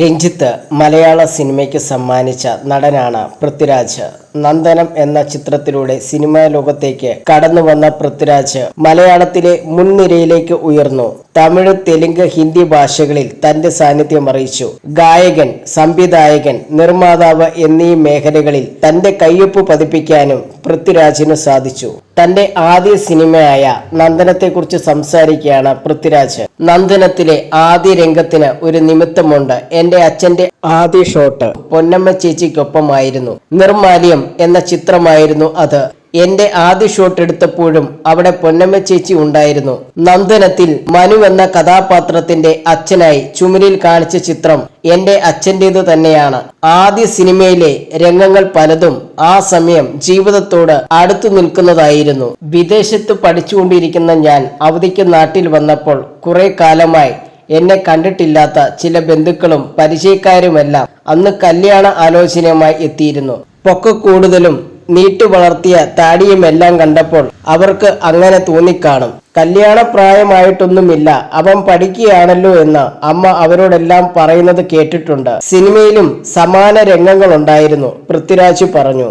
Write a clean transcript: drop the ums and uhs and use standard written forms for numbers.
രഞ്ജിത്ത് മലയാള സിനിമയ്ക്ക് സമ്മാനിച്ച നടനാണ് പൃഥ്വിരാജ്. നന്ദനം എന്ന ചിത്രത്തിലൂടെ സിനിമാ ലോകത്തേക്ക് കടന്നു വന്ന പൃഥ്വിരാജ് മലയാളത്തിലെ മുൻനിരയിലേക്ക് ഉയർന്നു. തമിഴ്, തെലുങ്ക്, ഹിന്ദി ഭാഷകളിൽ തന്റെ സാന്നിധ്യം അറിയിച്ചു. ഗായകൻ, സംവിധായകൻ, നിർമ്മാതാവ് എന്നീ മേഖലകളിൽ തന്റെ കയ്യൊപ്പ് പതിപ്പിക്കാനും പൃഥ്വിരാജിന് സാധിച്ചു. തന്റെ ആദ്യ സിനിമയായ നന്ദനത്തെക്കുറിച്ച് സംസാരിക്കുകയാണ് പൃഥ്വിരാജ്. നന്ദനത്തിലെ ആദ്യ രംഗത്തിന് ഒരു നിമിത്തമുണ്ട്. എന്റെ അച്ഛന്റെ ആദ്യ ഷോട്ട് പൊന്നമ്മ ചേച്ചിക്കൊപ്പമായിരുന്നു. നിർമാല്യം എന്ന ചിത്രമായിരുന്നു അത്. എന്റെ ആദ്യ ഷോട്ട് എടുത്തപ്പോഴും അവിടെ പൊന്നമ്മ ചേച്ചി ഉണ്ടായിരുന്നു. നന്ദനത്തിൽ മനു എന്ന കഥാപാത്രത്തിന്റെ അച്ഛനായി ചുമരിൽ കാണിച്ച ചിത്രം എന്റെ അച്ഛൻ്റേത് തന്നെയാണ്. ആദ്യ സിനിമയിലെ രംഗങ്ങൾ പലതും ആ സമയം ജീവിതത്തോട് അടുത്തു നിൽക്കുന്നതായിരുന്നു. വിദേശത്ത് പഠിച്ചുകൊണ്ടിരിക്കുന്ന ഞാൻ അവധിക്ക് നാട്ടിൽ വന്നപ്പോൾ കുറെ കാലമായി എന്നെ കണ്ടിട്ടില്ലാത്ത ചില ബന്ധുക്കളും പരിചയക്കാരുമെല്ലാം അന്ന് കല്യാണ ആലോചനയുമായി എത്തിയിരുന്നു. പൊക്ക കൂടുതലും നീട്ടി വളർത്തിയ താടിയുമെല്ലാം കണ്ടപ്പോൾ അവർക്ക് അങ്ങനെ തോന്നിക്കാണും. കല്യാണ പ്രായമായിട്ടൊന്നുമില്ല, അവൻ പഠിക്കുകയാണല്ലോ എന്ന് അമ്മ അവരോടെല്ലാം പറയുന്നത് കേട്ടിട്ടുണ്ട്. സിനിമയിലും സമാന രംഗങ്ങളുണ്ടായിരുന്നു, പൃഥ്വിരാജ് പറഞ്ഞു.